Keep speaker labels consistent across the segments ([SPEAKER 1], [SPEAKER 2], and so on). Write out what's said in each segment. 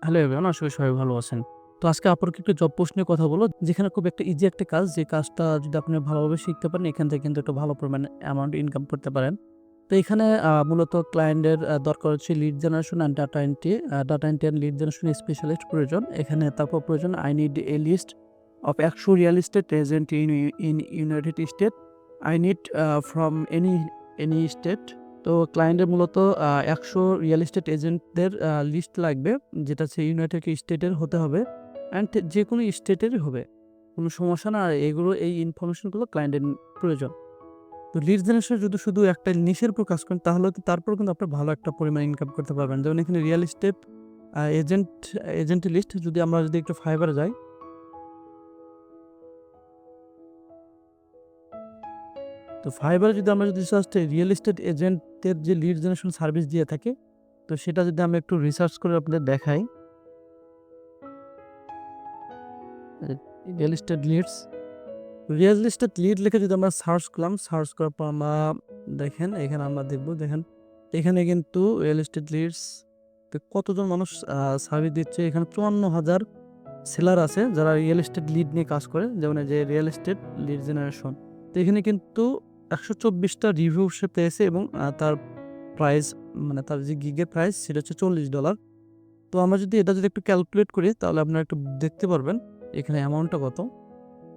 [SPEAKER 1] Hello everyone, আশা করি সবাই ভালো আছেন। তো আজকে আপনাকে একটু জব পোস্ট নিয়ে কথা বলব, যেখানে খুব একটা ইজি একটা কাজ, যে কাজটা যদি আপনি ভালোভাবে শিখতে পারেন, এখান থেকে কিন্তু একটা ভালো পরিমাণে অ্যামাউন্ট ইনকাম করতে পারেন। তো এখানে মূলত ক্লায়েন্টের দরকার হচ্ছে lead generation and data entry and lead generation specialist প্রয়োজন। এখানে তারপর প্রয়োজন I need a list of ১০০ real estate agent in United State. I need from any state. তো ক্লায়েন্টের মূলত ১০০ রিয়েল এস্টেট এজেন্টদের লিস্ট লাগবে, যেটা হচ্ছে ইউনাইটেড স্টেটের হতে হবে অ্যান্ড যেকোনো স্টেটেরই হবে। কোনো সমস্যা না। আর এই ইনফরমেশনগুলো ক্লায়েন্টের প্রয়োজন। তো লিড জেনারেশন যদি শুধু একটা নিশের উপর কাজ করেন, তাহলে তারপর কিন্তু আপনি ভালো একটা পরিমাণ ইনকাম করতে পারবেন। যেমন এখানে রিয়েল এস্টেট এজেন্ট এজেন্টের লিস্ট যদি একটু ফাইবারে যাই, তো ফাইবারে যদি জাস্ট রিয়েল এস্টেট এজেন্টের যে লিড জেনারেশন সার্ভিস দিয়ে থাকে, তো সেটা যদি আমি একটু রিসার্চ করে আপনাদের দেখাই। রিয়েল এস্টেট লিড লিখে যদি আমরা সার্চ করলাম, সার্চ করার পর আমরা দেখেন এখানে আমরা দেখেন এখানে কিন্তু রিয়েল এস্টেট লিডস কতজন মানুষ সার্ভিস দিচ্ছে। এখানে ৫৪,০০০ সেলার আছে যারা রিয়েল এস্টেট লিড নিয়ে কাজ করে, যেমন এই যে রিয়েল এস্টেট লিড জেনারেশন। তো এখানে কিন্তু ১২৪টা রিভিউ সে পেয়েছে এবং তার প্রাইস, মানে তার যে গিগের প্রাইস সেটা হচ্ছে $৪০। তো আমরা যদি এটা একটু ক্যালকুলেট করি, তাহলে আপনারা একটু দেখতে পারবেন এখানে অ্যামাউন্টটা কত।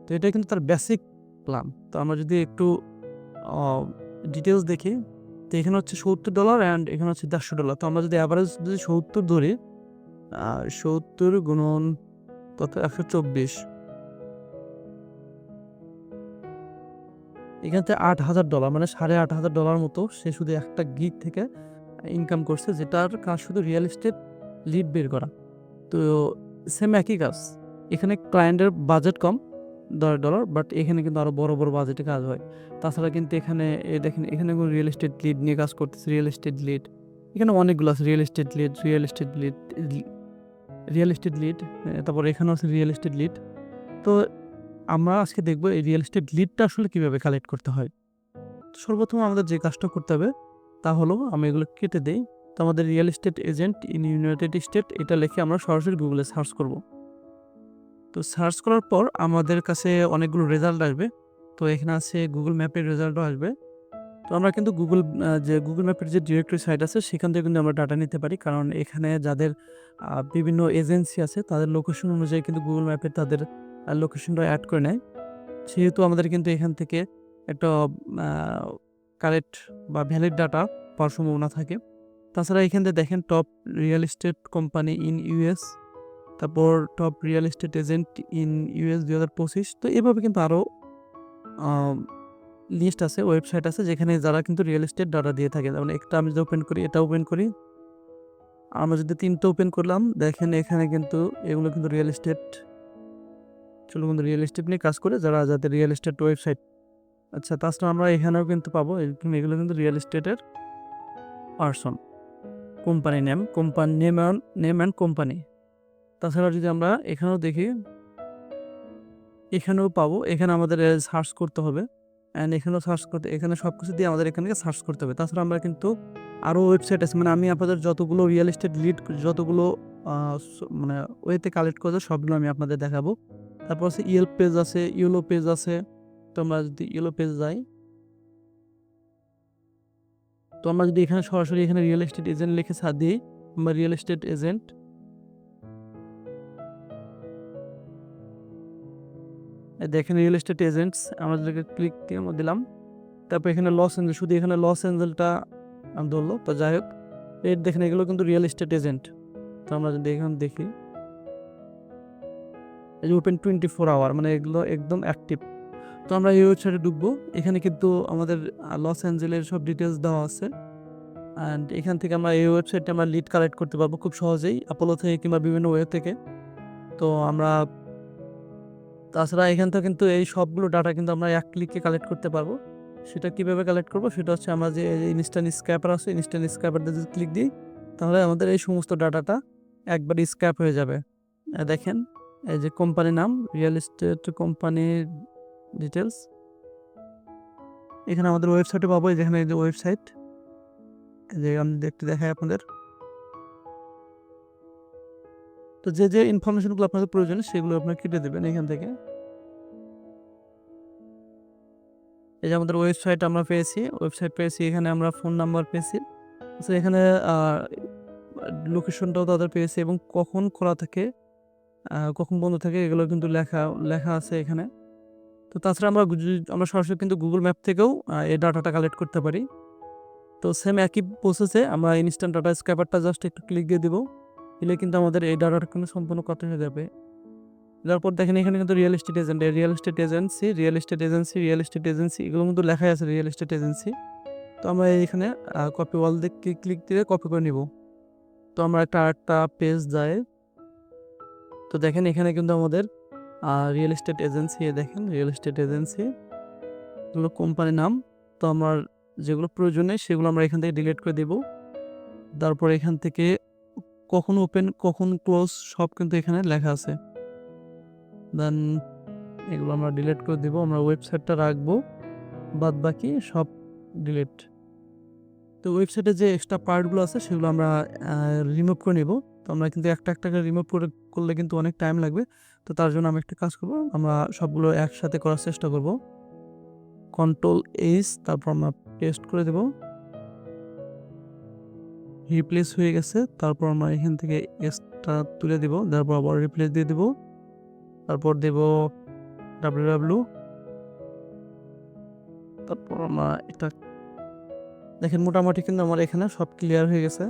[SPEAKER 1] তো এটা কিন্তু তার বেসিক প্ল্যান। তো আমরা যদি একটু ডিটেলস দেখি, তো এখানে হচ্ছে $৭০ অ্যান্ড এখানে হচ্ছে $১৫০। তো আমরা যদি অ্যাভারেজ ৭০ ধরি, ৭০ গুণন কত, ১২৪, এখান থেকে $৮,০০০, মানে $৮,৫০০ মতো সে শুধু একটা গিগ থেকে ইনকাম করছে, যেটার কাজ শুধু রিয়েল এস্টেট লিড বের করা। তো সেম একই কাজ। এখানে ক্লায়েন্টের বাজেট কম, $১০, বাট এখানে কিন্তু আরো বড় বাজেটে কাজ হয়। তাছাড়া কিন্তু এখানে দেখেন এখানে রিয়েল এস্টেট লিড নিয়ে কাজ করতেছে। এখানে অনেকগুলো আছে। তারপর এখানেও আছে রিয়েল এস্টেট লিড। তো আমরা আজকে দেখব এই রিয়েল এস্টেট লিডটা আসলে কিভাবে কালেক্ট করতে হয়। সর্বপ্রথম আমাদের যে কাজটা করতে হবে তা হলো, আমি এগুলো কেটে দেই। তো আমাদের real estate agent in United state এটা লিখে আমরা সরাসরি গুগলে সার্চ করব। তো সার্চ করার পর আমাদের কাছে অনেকগুলো রেজাল্ট আসবে। তো এখানে আছে গুগল ম্যাপের রেজাল্টও আসবে। তো আমরা কিন্তু গুগল ম্যাপের যে ডিরেক্টরি সাইট আছে, সেখান থেকে কিন্তু আমরা ডাটা নিতে পারি। কারণ এখানে যাদের বিভিন্ন এজেন্সি আছে, তাদের লোকেশন অনুযায়ী কিন্তু গুগল ম্যাপে তাদের লোকেশনটা অ্যাড করে নেয়। সেহেতু আমাদের কিন্তু এখান থেকে একটা কারেক্ট বা ভ্যালিড ডাটা পাওয়ার সম্ভাবনা থাকে। তাছাড়া এখান থেকে দেখেন top real estate company in US, তারপর top real estate agent in US ২০২৫। তো এভাবে কিন্তু আরও লিস্ট আছে, ওয়েবসাইট আছে, যেখানে যারা কিন্তু রিয়েল এস্টেট ডাটা দিয়ে থাকে। যেমন একটা আমি যদি ওপেন করি, এটা ওপেন করি, আমরা যদি ৩টা ওপেন করলাম, দেখেন এখানে কিন্তু এগুলো কিন্তু রিয়েল এস্টেট নিয়ে কাজ করে, যাদের রিয়েল এস্টেট ওয়েবসাইট। আচ্ছা, তাছাড়া আমরা এখানেও কিন্তু পাবো এগুলো কিন্তু রিয়েল এস্টেটের person, company name and company. তাছাড়া যদি আমরা এখানেও দেখি, এখানেও পাবো। এখানে আমাদের সার্চ করতে হবে অ্যান্ড এখানে সবকিছু দিয়ে আমাদের এখানে সার্চ করতে হবে। তাছাড়া আমরা কিন্তু আরও ওয়েবসাইট আছে, মানে আমি আপনাদের যতগুলো রিয়েল এস্টেট লিড যতগুলো মানে ওয়েতে কালেক্ট করছে, সবগুলো আমি আপনাদের দেখাবো। তারপর আছে ইয়েল্প পেজ আছে, ইয়েলো পেজ আছে। তো আমরা যদি ইয়েলো পেজ যাই, তো আমরা যদি এখানে সরাসরি এখানে রিয়েল এস্টেট এজেন্ট লিখে সার্চ দিই, আমরা রিয়েল এস্টেট এজেন্ট, দেখেন রিয়েল এস্টেট এজেন্টস, আমরা যদি ক্লিক দিলাম, তারপর এখানে লস এঞ্জেল, শুধু এখানে লস এঞ্জেলটা ধরলো। তো যাই হোক, দেখেন এগুলো কিন্তু রিয়েল এস্টেট এজেন্ট। তো আমরা যদি এখানে দেখি, এই যে ওপেন 24 আওয়ার, মানে এগুলো একদম অ্যাক্টিভ। তো আমরা এই ওয়েবসাইটে ঢুকবো। এখানে কিন্তু আমাদের লস অ্যাঞ্জেলের সব ডিটেলস দেওয়া আছে অ্যান্ড এখান থেকে আমরা এই ওয়েবসাইটে আমরা লিড কালেক্ট করতে পারবো খুব সহজেই, অ্যাপোলো থেকে কিংবা বিভিন্ন ওয়েব থেকে। তো আমরা তাছাড়া এখান থেকে কিন্তু এই সবগুলো ডাটা কিন্তু আমরা এক ক্লিকে কালেক্ট করতে পারবো। সেটা কিভাবে কালেক্ট করবো, সেটা হচ্ছে আমরা যে ইনস্ট্যান্ট স্ক্র্যাপার আছে, ইনস্ট্যান্ট স্ক্র্যাপারটা যদি ক্লিক দিই, তাহলে আমাদের এই সমস্ত ডাটাটা একবার স্ক্র্যাপ হয়ে যাবে। দেখেন এই যে কোম্পানির নাম, রিয়েল এস্টেট কোম্পানির ডিটেলস, এখানে আমাদের ওয়েবসাইটে পাবো। যেখানে এই যে ওয়েবসাইট, যে আমি একটু দেখাই আপনাদের। তো যে ইনফরমেশনগুলো আপনাদের প্রয়োজন সেগুলো আপনারা কেটে দেবেন এখান থেকে। এই যে আমাদের ওয়েবসাইট আমরা পেয়েছি, এখানে আমরা ফোন নাম্বার পেয়েছি। আচ্ছা এখানে লোকেশনটাও তাদের পেয়েছি এবং কখন খোলা থাকে, কখন বন্ধ থাকে এগুলো কিন্তু লেখা আছে এখানে। তো তাছাড়া আমরা সরাসরি কিন্তু Google ম্যাপ থেকেও এই ডাটাটা কালেক্ট করতে পারি। তো সেম একই প্রসেসে আমরা ইনস্ট্যান্ট ডাটা স্ক্র্যাপারটা জাস্ট একটু ক্লিক দিয়ে দিব। দিলে কিন্তু আমাদের এই ডাটাটা কিন্তু সম্পূর্ণ কাট হয়ে যাবে। তারপর দেখেন এখানে কিন্তু রিয়েল এস্টেট এজেন্সি এগুলো কিন্তু লেখাই আছে রিয়েল এস্টেট এজেন্সি। তো আমরা এখানে কপি ওয়াল দিয়ে ক্লিক দিয়ে কপি করে নিব। তো আমরা আরেকটা পেজ যাই। তো দেখেন এখানে কিন্তু আমাদের রিয়েল এস্টেট এজেন্সি এগুলো কোম্পানির নাম। তো আমার যেগুলো প্রয়োজন নেই সেগুলো আমরা এখান থেকে ডিলিট করে দেব। তারপর এখান থেকে কখন ওপেন কখন ক্লোজ সব কিন্তু এখানে লেখা আছে। দেন এগুলো আমরা ডিলিট করে দেব। আমরা ওয়েবসাইটটা রাখবো, বাদবাকি সব ডিলিট। তো ওয়েবসাইটে যে এক্সট্রা পার্টগুলো আছে সেগুলো আমরা রিমুভ করে নেব। তো আমরা কিন্তু একটা করে রিমুভ করলে কিন্তু অনেক টাইম লাগবে। তো তার জন্য আমরা একটা কাজ করব, আমরা সবগুলো একসাথে করার চেষ্টা করব। Ctrl+H তারপর আমরা পেস্ট করে দেব। রিপ্লেস হয়ে গেছে। তারপর আমরা এখান থেকে এসটা তুলে দিব, তারপর আবার রিপ্লেস দিয়ে দেব। তারপর দেব www। তারপর আমরা এটা দেখেন মোটামুটি কিন্তু আমার এখানে সব ক্লিয়ার হয়ে গেছে।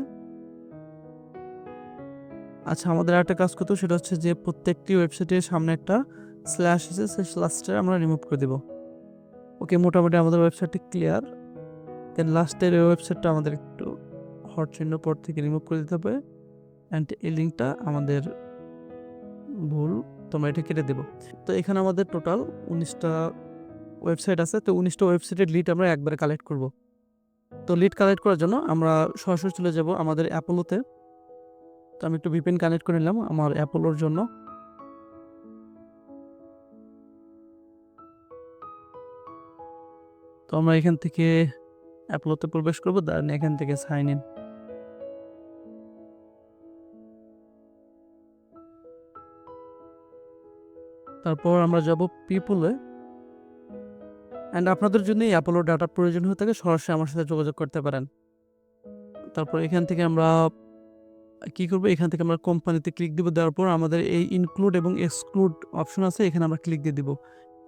[SPEAKER 1] আচ্ছা আমাদের আরেকটা কাজ করতে সেটা হচ্ছে যে প্রত্যেকটি ওয়েবসাইটের সামনে একটা স্ল্যাশ আছে, সেই স্ল্যাশটা আমরা রিমুভ করে দেব। ওকে মোটামুটি আমাদের ওয়েবসাইটটি ক্লিয়ার। দেন লাস্টের ওয়েবসাইটটা আমাদের একটু হট চিহ্ন পর থেকে রিমুভ করে দিতে হবে। অ্যান্ড এই লিঙ্কটা আমাদের ভুল, তোমরা এটা কেটে দেব। তো এখানে আমাদের টোটাল 19টা ওয়েবসাইট আছে। তো 19টা ওয়েবসাইটের লিড আমরা একবারে কালেক্ট করব। তো লিড কালেক্ট করার জন্য আমরা সরাসরি চলে যাব আমাদের অ্যাপোলোতে। তো আমি একটু VPN কানেক্ট করে নিলাম আমার অ্যাপোলোর জন্য। তো আমরা এখান থেকে অ্যাপোলোতে প্রবেশ করব, দেন এখান থেকে সাইন ইন। তারপর আমরা যাব পিপলে। অ্যান্ড আপনাদের যদি অ্যাপোলো ডাটার প্রয়োজন হয়ে থাকে সরাসরি আমার সাথে যোগাযোগ করতে পারেন। তারপর এখান থেকে আমরা কি করব, এখান থেকে আমরা কোম্পানিতে ক্লিক দিব। দেওয়ার পর আমাদের এই ইনক্লুড এবং এক্সক্লুড অপশন আছে, এখানে আমরা ক্লিক দিয়ে দিব।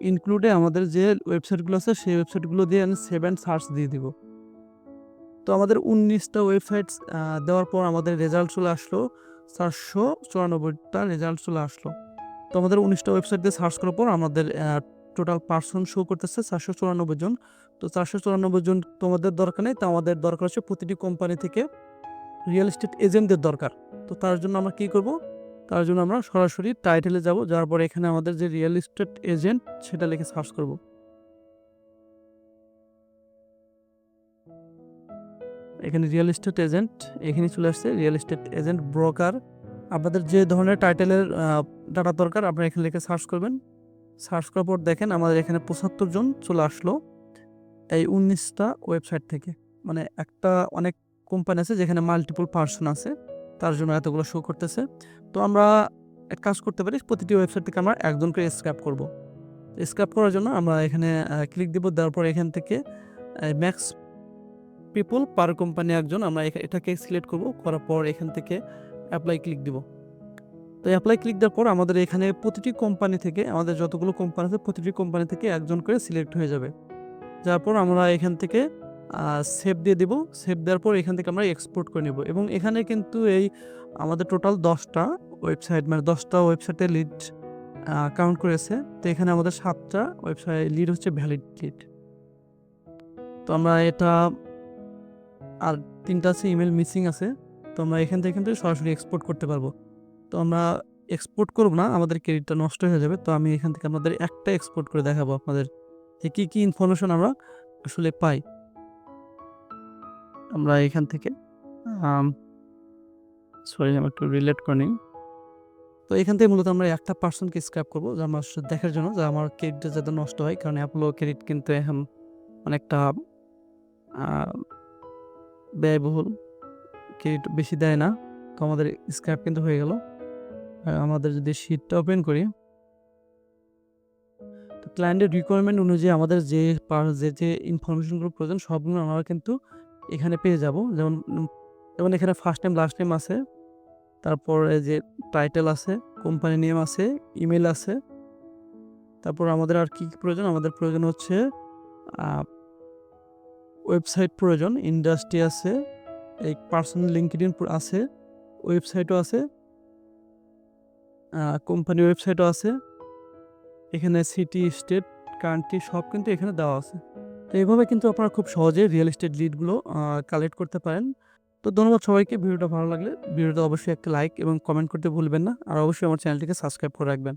[SPEAKER 1] ইনক্লুডে আমাদের যে ওয়েবসাইটগুলো আছে সেই ওয়েবসাইটগুলো দিয়ে আমি সেভ অ্যান্ড সার্চ দিয়ে দিব। তো আমাদের 19টা ওয়েবসাইট দেওয়ার পর আমাদের রেজাল্ট চলে আসলো 494টা রেজাল্ট চলে আসলো। তো আমাদের 19টা ওয়েবসাইট দিয়ে সার্চ করার পর আমাদের টোটাল পার্সন শো করতেছে 494 জন। তো 494 জন তোমাদের দরকার নেই, তো আমাদের দরকার হচ্ছে প্রতিটি কোম্পানি থেকে রিয়েল এস্টেট এজেন্টদের দরকার। তো তার জন্য আমরা কি করব, তার জন্য আমরা সরাসরি টাইটেলে যাব, যাওয়ার পর এখানে আমাদের যে রিয়েল এস্টেট এজেন্ট সেটা লিখে সার্চ করব। এখানে রিয়েল এস্টেট এজেন্ট এখানে চলে আসছে, রিয়েল এস্টেট এজেন্ট ব্রোকার। আপনাদের যে ধরনের টাইটেলের ডাটা দরকার আপনারা এখানে লিখে সার্চ করবেন। সার্চ করার পর দেখেন আমাদের এখানে 75 জন চলে আসলো এই 19টা ওয়েবসাইট থেকে। মানে একটা অনেক কোম্পানি আছে যেখানে মাল্টিপল পার্সন আছে, তার জন্য এতগুলো শো করতেছে। তো আমরা এক কাজ করতে পারি, প্রতিটি ওয়েবসাইট থেকে আমরা একজন করে স্ক্র্যাপ করব। স্ক্র্যাপ করার জন্য আমরা এখানে ক্লিক দিব। দেওয়ার পর এখান থেকে ম্যাক্স পিপল পার কোম্পানি একজন, আমরা এটাকে সিলেক্ট করব। করার পর এখান থেকে অ্যাপ্লাই ক্লিক দিব। তো অ্যাপ্লাই ক্লিক দেওয়ার পর আমাদের এখানে প্রতিটি কোম্পানি থেকে, আমাদের যতগুলো কোম্পানি আছে প্রতিটি কোম্পানি থেকে একজন করে সিলেক্ট হয়ে যাবে। যাওয়ার পর আমরা এখান থেকে সেভ দিয়ে দিব। সেভ দেওয়ার পর এখান থেকে আমরা এক্সপোর্ট করে নেব। এবং এখানে কিন্তু এই আমাদের টোটাল 10টা ওয়েবসাইট, মানে 10টা ওয়েবসাইটে লিড কাউন্ট করেছে। তো এখানে আমাদের 7টা ওয়েবসাইট লিড হচ্ছে ভ্যালিড লিড। তো আমরা এটা আর 3টা আছে ইমেল মিসিং আছে। তো আমরা এখান থেকে কিন্তু সরাসরি এক্সপোর্ট করতে পারবো। তো আমরা এক্সপোর্ট করব না, আমাদের ক্রেডিটটা নষ্ট হয়ে যাবে। তো আমি এখান থেকে আপনাদের একটা এক্সপোর্ট করে দেখাবো আপনাদের যে কী ইনফরমেশন আমরা আসলে পাই। আমরা এখান থেকে সরি আমি একটু রিলেট করে নিই। তো এখান থেকে মূলত আমরা একটা পার্সনকে স্ক্র্যাপ করবো, যা আমার দেখার জন্য যে আমার ক্রেডিটটা যাতে নষ্ট হয়, কারণ অ্যাপোলো ক্রেডিট কিন্তু এখন অনেকটা ব্যয়বহুল, ক্রেডিট বেশি দেয় না। তো আমাদের স্ক্র্যাপ কিন্তু হয়ে গেল। আমাদের যদি শিটটা ওপেন করি, তো ক্লায়েন্টের রিকোয়ারমেন্ট অনুযায়ী আমাদের যে ইনফরমেশনগুলো প্রয়োজন সবগুলো আমরা কিন্তু এখানে পেয়ে যাব। যেমন এখানে ফার্স্ট নেম, লাস্ট নেম আছে, তারপরে যে টাইটেল আছে, কোম্পানি নেম আছে, ইমেইল আছে। তারপর আমাদের আর কি প্রয়োজন? আমাদের প্রয়োজন হচ্ছে ওয়েবসাইট প্রয়োজন, ইন্ডাস্ট্রি আছে, এই পার্সোনাল লিঙ্কডইন আছে, ওয়েবসাইটও আছে, কোম্পানি ওয়েবসাইটও আছে। এখানে সিটি, স্টেট, কান্ট্রি সব কিন্তু এখানে দেওয়া আছে। তো এভাবে কিন্তু আপনারা খুব সহজে রিয়েল এস্টেট লিডগুলো কালেক্ট করতে পারেন। তো ধন্যবাদ সবাইকে। ভিডিওটা ভালো লাগলে ভিডিওটা অবশ্যই একটা লাইক এবং কমেন্ট করতে ভুলবেন না। আর অবশ্যই আমার চ্যানেলটিকে সাবস্ক্রাইব করে রাখবেন।